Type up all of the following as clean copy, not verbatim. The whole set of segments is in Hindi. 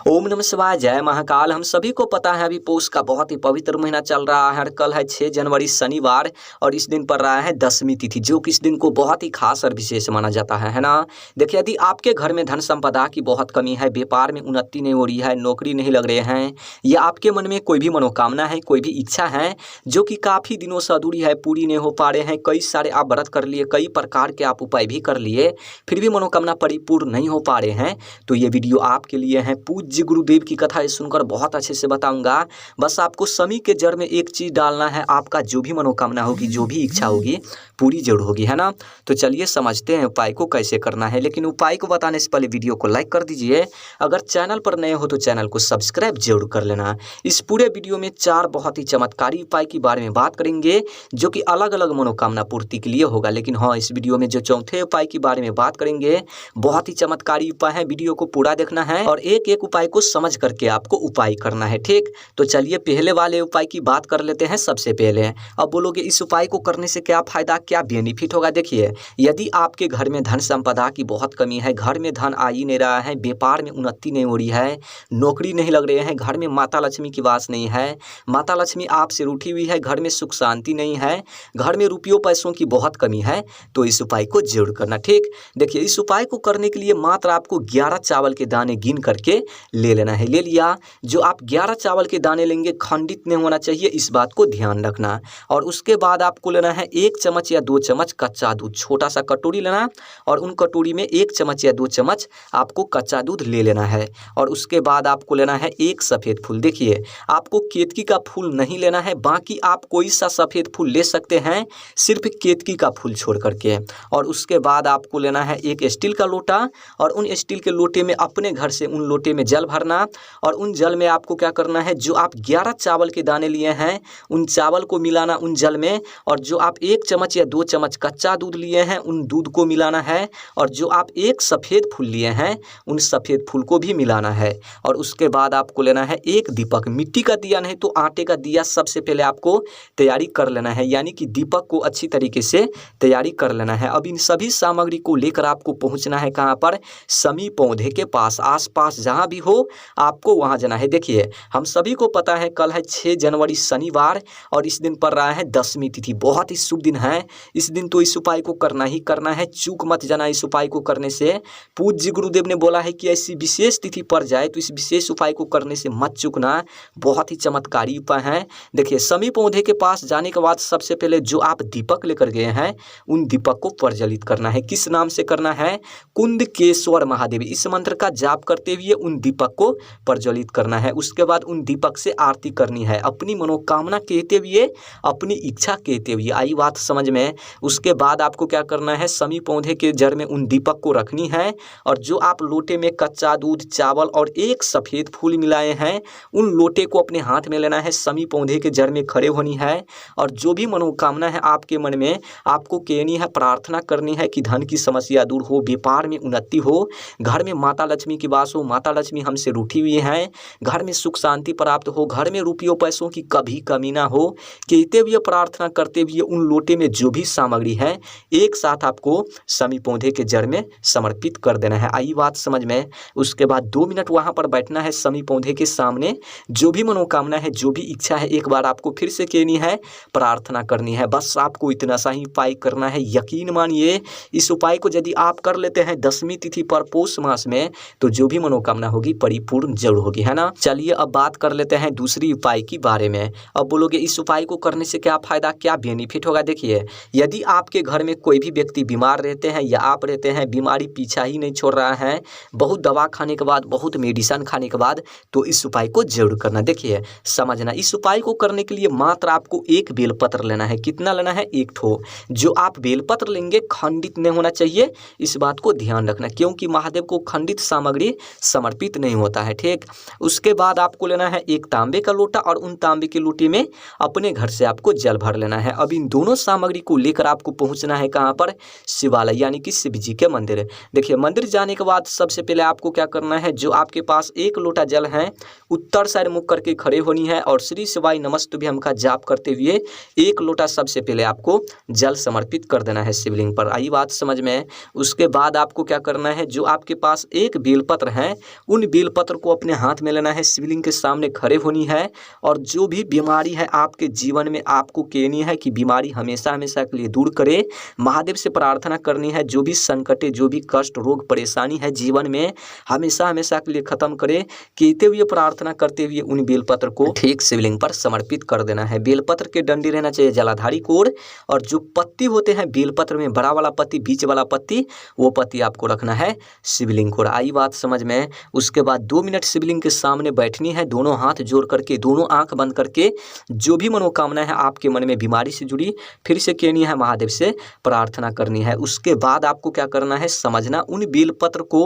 ओम नमः शिवाय, जय महाकाल। हम सभी को पता है अभी पौष का बहुत ही पवित्र महीना चल रहा है और कल है 6 जनवरी शनिवार और इस दिन पर रहा है दशमी तिथि, जो कि इस दिन को बहुत ही खास और विशेष माना जाता है ना। देखिए, यदि आपके घर में धन संपदा की बहुत कमी है, व्यापार में उन्नति नहीं हो रही है, नौकरी नहीं लग रहे हैं, या आपके मन में कोई भी मनोकामना है, कोई भी इच्छा है जो कि काफ़ी दिनों से अधूरी है, पूरी नहीं हो पा रहे हैं, कई सारे आप व्रत कर लिए, कई प्रकार के आप उपाय भी कर लिए, फिर भी मनोकामना परिपूर्ण नहीं हो पा रहे हैं, तो ये वीडियो आपके लिए है। पूज्य गुरुदेव की कथा सुनकर बहुत अच्छे से बताऊंगा। बस आपको समी के जड़ में एक चीज डालना है, आपका जो भी मनोकामना होगी, जो भी इच्छा होगी, पूरी जरूर होगी, है ना। तो चलिए समझते हैं उपाय को कैसे करना है। लेकिन उपाय को बताने से पहले वीडियो को लाइक कर दीजिए। अगर चैनल पर नए हो तो चैनल को सब्सक्राइब जरूर कर लेना। इस पूरे वीडियो में 4 बहुत ही चमत्कारी उपाय के बारे में बात करेंगे, जो कि अलग अलग मनोकामना पूर्ति के लिए होगा। लेकिन हाँ, इस वीडियो में जो चौथे उपाय के बारे में बात करेंगे, बहुत ही चमत्कारी उपाय है। वीडियो को पूरा देखना है और एक एक उपाय को समझ करके आपको उपाय करना है, ठीक। तो चलिए पहले वाले उपाय की बात कर लेते हैं। सबसे पहले अब बोलोगे इस उपाय को करने से क्या फायदा, क्या बेनिफिट होगा। देखिए, यदि आपके घर में धन संपदा की बहुत कमी है, घर में धन आ ही नहीं रहा है, व्यापार में उन्नति नहीं हो रही है, नौकरी नहीं लग रहे हैं, घर में माता लक्ष्मी की वास नहीं है, माता लक्ष्मी आपसे रूठी हुई है, घर में सुख शांति नहीं है, घर में रुपयों पैसों की बहुत कमी है, तो इस उपाय को जरूर करना, ठीक। देखिए, इस उपाय को करने के लिए मात्र आपको 11 चावल के दाने गिन करके ले लेना है। ले लिया। जो आप 11 चावल के दाने लेंगे, खंडित नहीं होना चाहिए, इस बात को ध्यान रखना। और उसके बाद आपको लेना है 1 चम्मच या 2 चम्मच कच्चा दूध, छोटा सा कटोरी लेना और उन कटोरी में 1 चम्मच या 2 चम्मच आपको कच्चा दूध ले लेना है। और उसके बाद आपको लेना है एक सफ़ेद फूल। देखिए, आपको केतकी का फूल नहीं लेना है, बाकी आप कोई सा सफ़ेद फूल ले सकते हैं, सिर्फ केतकी का फूल छोड़ करके। और उसके बाद आपको लेना है एक स्टील का लोटा और उन स्टील के लोटे में अपने घर से उन लोटे में जल भरना और उन जल में आपको क्या करना है, जो आप 11 चावल के दाने लिए हैं उन चावल को मिलाना उन जल में, और जो आप 1 चम्मच या 2 चम्मच कच्चा दूध लिए हैं उन दूध को मिलाना है, और जो आप एक सफ़ेद फूल लिए हैं उन सफ़ेद फूल को भी मिलाना है। और उसके बाद आपको लेना है एक दीपक, मिट्टी का दिया नहीं तो आटे का दिया सबसे पहले आपको तैयारी कर लेना है, यानी कि दीपक को अच्छी तरीके से तैयारी कर लेना है। अब इन सभी सामग्री को लेकर आपको पहुंचना है कहाँ पर, समी पौधे के पास, आसपास जहाँ भी हो आपको वहाँ जाना है। देखिए, हम सभी को पता है कल है 6 जनवरी शनिवार और इस दिन पर रहा है दशमी तिथि, बहुत ही शुभ दिन है। इस दिन तो इस उपाय को करना ही करना है, चूक मत जाना। इस उपाय को करने से पूज्य गुरुदेव ने बोला है कि ऐसी विशेष तिथि पर जाए तो इस विशेष उपाय को करने से मत चूकना, बहुत ही चमत्कारी उपाय है। देखिए, समी पौधे के पास जाने के बाद सबसे पहले जो आप दीपक लेकर गए हैं उन दीपक को प्रज्वलित करना है। किस नाम से करना है, कुंदकेश्वर महादेव, इस मंत्र का जाप करते हुए उन दीपक को प्रज्वलित करना है। उसके बाद उन दीपक से आरती करनी है, अपनी मनोकामना कहते हुए, अपनी इच्छा कहते हुए। आई बात समझ में। उसके बाद आपको क्या करना है, समी पौधे के जड़ में उन दीपक को रखनी है और जो आप लोटे में कच्चा दूध, चावल और एक सफ़ेद फूल मिलाए हैं उन लोटे को अपने हाथ में लेना है, समी पौधे के जड़ में खड़े होनी है और जो भी मनोकामना है आपके मन में आपको कहनी है, प्रार्थना करनी है कि धन की समस्या दूर हो, व्यापार में उन्नति हो, घर में माता लक्ष्मी की वास हो, माता लक्ष्मी हमसे रूठी हुई हैं, घर में सुख शांति प्राप्त हो, घर में रुपयों पैसों की कभी कमी ना हो, कहते हुए प्रार्थना करते हुए उन लोटे में जो भी सामग्री है एक साथ आपको समी पौधे के जड़ में समर्पित कर देना है। आई बात समझ में। उसके बाद 2 मिनट वहाँ पर बैठना है समी पौधे के सामने, जो भी मनोकामना है, जो भी इच्छा है, एक बार आपको फिर से कहनी है, प्रार्थना करनी है। बस आपको इतना सा ही उपाय करना है। यकीन मानिए, इस उपाय को यदि आप कर लेते हैं दशमी तिथि पर पौष मास में, तो जो भी मनोकामना होगी परिपूर्ण जरूर होगी, है ना। चलिए अब बात कर लेते हैं दूसरी उपाय के बारे में। अब बोलोगे इस उपाय को करने से क्या फायदा, क्या बेनिफिट होगा। देखिए, यदि आपके घर में कोई भी व्यक्ति बीमार रहते हैं या आप रहते हैं, बीमारी पीछा ही नहीं छोड़ रहा है, बहुत दवा खाने के बाद, बहुत मेडिसिन खाने के बाद, तो इस उपाय को जरूर करना। देखिए, समझना, इस उपाय को करने के लिए मात्र आपको एक बेलपत्र लेना है। कितना लेना है, 1 ठो। जो आप बेलपत्र लेंगे खंडित नहीं होना चाहिए, इस बात को ध्यान रखना, क्योंकि महादेव को खंडित सामग्री समर्पित नहीं होता है, ठीक। उसके बाद आपको लेना है एक तांबे का लोटा और उन तांबे के लोटे में अपने घर से आपको जल भर लेना है। अब इन दोनों सामग्री को लेकर आपको पहुंचना है कहाँ पर, शिवालय, यानी कि शिव जी के मंदिर। देखिए, मंदिर जाने के बाद सबसे पहले आपको क्या करना है, जो आपके पास 1 लोटा जल है उत्तर साइड मुख करके खड़े होनी है और श्री शिवाय नमस्तुभ्यम का जाप करते हुए 1 लोटा सबसे पहले आपको जल समर्पित कर देना है शिवलिंग पर। आई बात समझ में। उसके बाद आपको क्या करना है, जो आपके पास एक बेलपत्र है उन बेलपत्र को अपने हाथ में लेना है, शिवलिंग के सामने खड़े होनी है और जो भी बीमारी है आपके जीवन में आपको कहनी है कि बीमारी हमेशा हमेशा के लिए दूर करे। महादेव से प्रार्थना करनी है जो भी संकटे, जो भी कष्ट, रोग, परेशानी है जीवन में हमेशा हमेशा के लिए खत्म करे। कहते हुए प्रार्थना करते हुए उन बेलपत्र को ठीक शिवलिंग पर समर्पित कर देना है। बेलपत्र के डंडी रहना चाहिए जलाधारी कोर और जो पत्ती होते हैं बेलपत्र में, बड़ा वाला पत्ती, बीच वाला पत्ती, वो पत्ती आपको रखना है शिवलिंग को। आई बात समझ में। उसके बाद 2 मिनट शिवलिंग के सामने बैठनी है, दोनों हाथ जोड़ करके, दोनों आंख बंद करके जो भी मनोकामना है आपके मन में बीमारी से जुड़ी फिर से कहनी है, महादेव से प्रार्थना करनी है। उसके बाद आपको क्या करना है समझना, उन बेलपत्र को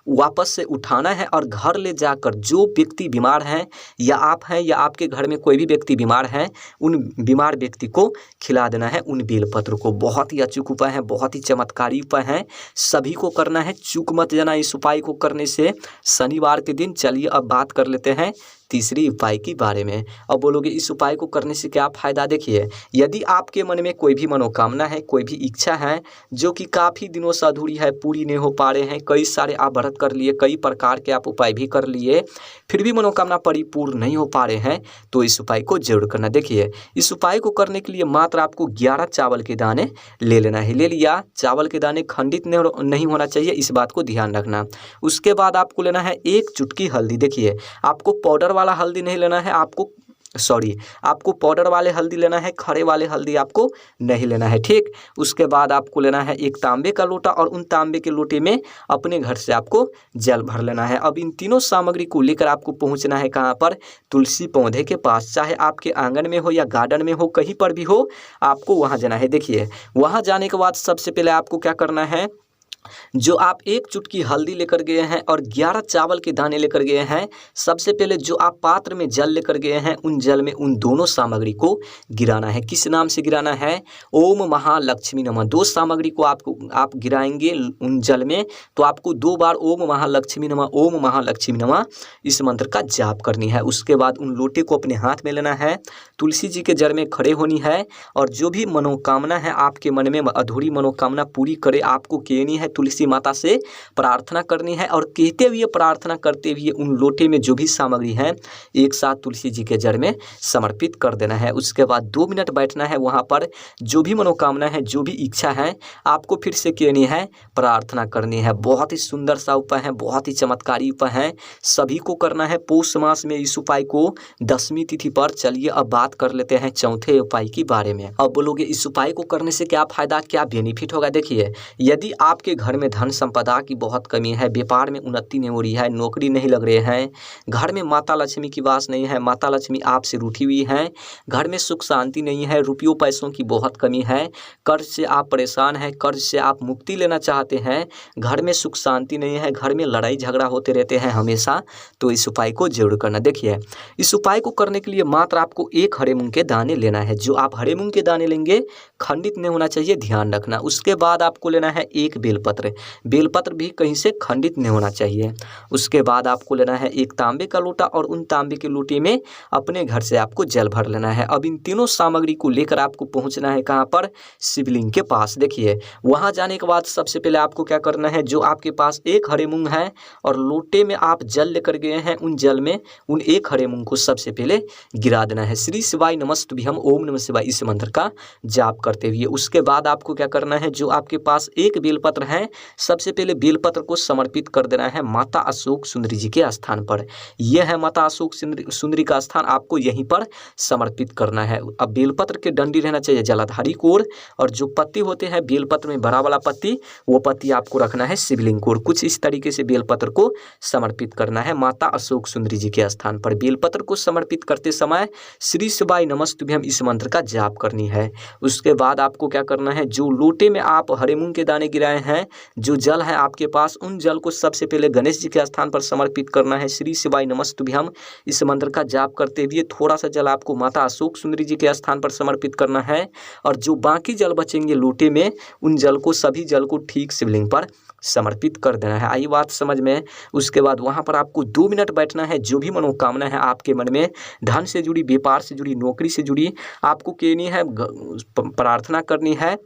वापस से उठाना है और घर ले जाकर जो व्यक्ति बीमार हैं या आप हैं या आपके घर में कोई भी व्यक्ति बीमार है उन बीमार व्यक्ति को खिला देना है उन बेलपत्र को। बहुत ही अचूक उपाय है, बहुत ही चमत्कारी उपाय है, सभी को करना है, चूक मत जाना इस उपाय को करने से शनिवार के दिन। चलिए अब बात कर लेते हैं तीसरी उपाय के बारे में। अब बोलोगे इस उपाय को करने से क्या फायदा। देखिए, यदि आपके मन में कोई भी मनोकामना है, कोई भी इच्छा है जो कि काफ़ी दिनों से अधूरी है, पूरी नहीं हो पा रहे हैं, कई सारे आप व्रत कर लिए, कई प्रकार के आप उपाय भी कर लिए, फिर भी मनोकामना परिपूर्ण नहीं हो पा रहे हैं, तो इस उपाय को जरूर करना। देखिए, इस उपाय को करने के लिए मात्र आपको 11 चावल के दाने ले लेना है। ले लिया, चावल के दाने खंडित नहीं होना चाहिए, इस बात को ध्यान रखना। उसके बाद आपको लेना है 1 चुटकी हल्दी। देखिए, आपको पाउडर वाला हल्दी नहीं लेना है, आपको पाउडर वाले हल्दी लेना है, खड़े वाले हल्दी आपको नहीं लेना है, ठीक। उसके बाद आपको लेना है 1 तांबे का लोटा और उन तांबे के लोटे में अपने घर से आपको जल भर लेना है। अब इन तीनों सामग्री को लेकर आपको पहुंचना है कहाँ पर, तुलसी पौधे के पास, चाहे आपके आंगन में हो या गार्डन में हो, कहीं पर भी हो, आपको वहाँ जाना है। देखिए, वहाँ जाने के बाद सबसे पहले आपको क्या करना है, जो आप 1 चुटकी हल्दी लेकर गए हैं और 11 चावल के दाने लेकर गए हैं, सबसे पहले जो आप पात्र में जल लेकर गए हैं उन जल में उन दोनों सामग्री को गिराना है। किस नाम से गिराना है, ओम महालक्ष्मी नमः। 2 सामग्री को आप गिराएंगे उन जल में तो आपको 2 बार ओम महालक्ष्मी नमः, ओम महालक्ष्मी नमः इस मंत्र का जाप करनी है। उसके बाद उन लोटे को अपने हाथ में लेना है, तुलसी जी के जड़ में खड़े होनी है और जो भी मनोकामना है आपके मन में, अधूरी मनोकामना पूरी करे आपको कहनी है, तुलसी माता से प्रार्थना करनी है और कहते हुए प्रार्थना करते हुए उन लोटे में जो भी सामग्री है एक साथ तुलसी जी के जड़ में समर्पित कर देना है। उसके बाद 2 मिनट बैठना है वहाँ पर, जो भी मनोकामना है, जो भी इच्छा है आपको फिर से कहनी है, प्रार्थना करनी है। बहुत ही सुंदर सा उपाय है, बहुत ही चमत्कारी उपाय है, सभी को करना है। पौष मास में इस उपाय को 10वीं तिथि पर। चलिए अब बात कर लेते हैं चौथे उपाय के बारे में। अब बोलोगे इस उपाय को करने से क्या फायदा, क्या बेनिफिट होगा। देखिए, यदि आपके घर में धन संपदा की बहुत कमी है, व्यापार में उन्नति नहीं हो रही है, नौकरी नहीं लग रहे हैं, घर में माता लक्ष्मी की वास नहीं है, माता लक्ष्मी आपसे रूठी हुई हैं, घर में सुख शांति नहीं है, रुपयों पैसों की बहुत कमी है, कर्ज से आप परेशान हैं, कर्ज से आप मुक्ति लेना चाहते हैं, घर में सुख शांति नहीं है, घर में लड़ाई झगड़ा होते रहते हैं हमेशा, तो इस उपाय को जरूर करना। देखिए, इस उपाय को करने के लिए मात्र आपको 1 हरे मूंग के दाने लेना है। जो आप हरे मूंग के दाने लेंगे खंडित नहीं होना चाहिए, ध्यान रखना। उसके बाद आपको लेना है 1 बेलपत्र, बेलपत्र भी कहीं से खंडित नहीं होना चाहिए। उसके बाद आपको लेना है 1 तांबे का लोटा और उन तांबे के लोटे में अपने घर से आपको जल भर लेना है। अब इन तीनों सामग्री को लेकर आपको पहुंचना है कहाँ पर, शिवलिंग के पास। देखिए, वहां जाने के बाद सबसे पहले आपको क्या करना है, जो आपके पास 1 हरे मूंग है और लोटे में आप जल लेकर गए हैं, उन जल में उन 1 हरे मूंग को सबसे पहले गिरा देना है। श्री शिवाय नमस्तुभ्यम ओम नमः शिवाय इस मंत्र का जाप करते हुए। उसके बाद आपको क्या करना है, जो आपके पास 1 बेलपत्र है, सबसे पहले बेलपत्र को समर्पित कर देना है माता अशोक सुंदरी जी के स्थान पर। यह है माता अशोक सुंदरी का स्थान, आपको यहीं पर समर्पित करना है। अब बेलपत्र के डंडी रहना चाहिए जलाधारी कोर और जो पत्ती होते हैं बेलपत्र में बड़ा वाला पत्ती, वो पत्ती आपको रखना है शिवलिंग कोर। कुछ इस तरीके से बेलपत्र को समर्पित करना है माता अशोक सुंदरी जी के स्थान पर। बेलपत्र को समर्पित करते समय श्री शिवाय नमस्तुभ्यम इस मंत्र का जाप करनी है। उसके बाद आपको क्या करना है, जो लोटे में आप हरे मूंग के दाने गिराए हैं जो जल है आपके पास, उन जल को सबसे पहले गणेश जी के स्थान पर समर्पित करना है। श्री शिवाय नमस्तुभ्यम इस मंत्र का जाप करते हुए थोड़ा सा जल आपको माता अशोक सुंदरी जी के स्थान पर समर्पित करना है और जो बाकी जल बचेंगे लोटे में, उन जल को, सभी जल को ठीक शिवलिंग पर समर्पित कर देना है। आई बात समझ में। उसके बाद वहाँ पर आपको 2 मिनट बैठना है। जो भी मनोकामना है आपके मन में, धन से जुड़ी, व्यापार से जुड़ी, नौकरी से जुड़ी, आपको कहनी है, प्रार्थना करनी है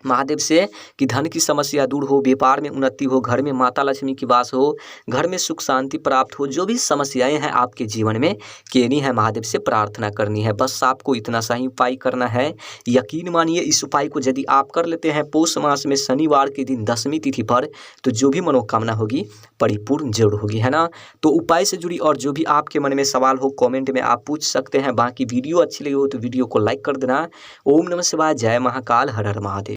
महादेव से कि धन की समस्या दूर हो, व्यापार में उन्नति हो, घर में माता लक्ष्मी की वास हो, घर में सुख शांति प्राप्त हो। जो भी समस्याएं हैं आपके जीवन में, कहनी है महादेव से, प्रार्थना करनी है। बस आपको इतना सा ही उपाय करना है। यकीन मानिए इस उपाय को यदि आप कर लेते हैं पौष मास में शनिवार के दिन 10वीं तिथि पर, तो जो भी मनोकामना होगी परिपूर्ण जरूर होगी, है ना। तो उपाय से जुड़ी और जो भी आपके मन में सवाल हो कॉमेंट में आप पूछ सकते हैं। बाकी वीडियो अच्छी लगी हो तो वीडियो को लाइक कर देना। ओम नमः शिवाय, जय महाकाल, हर हर महादेव।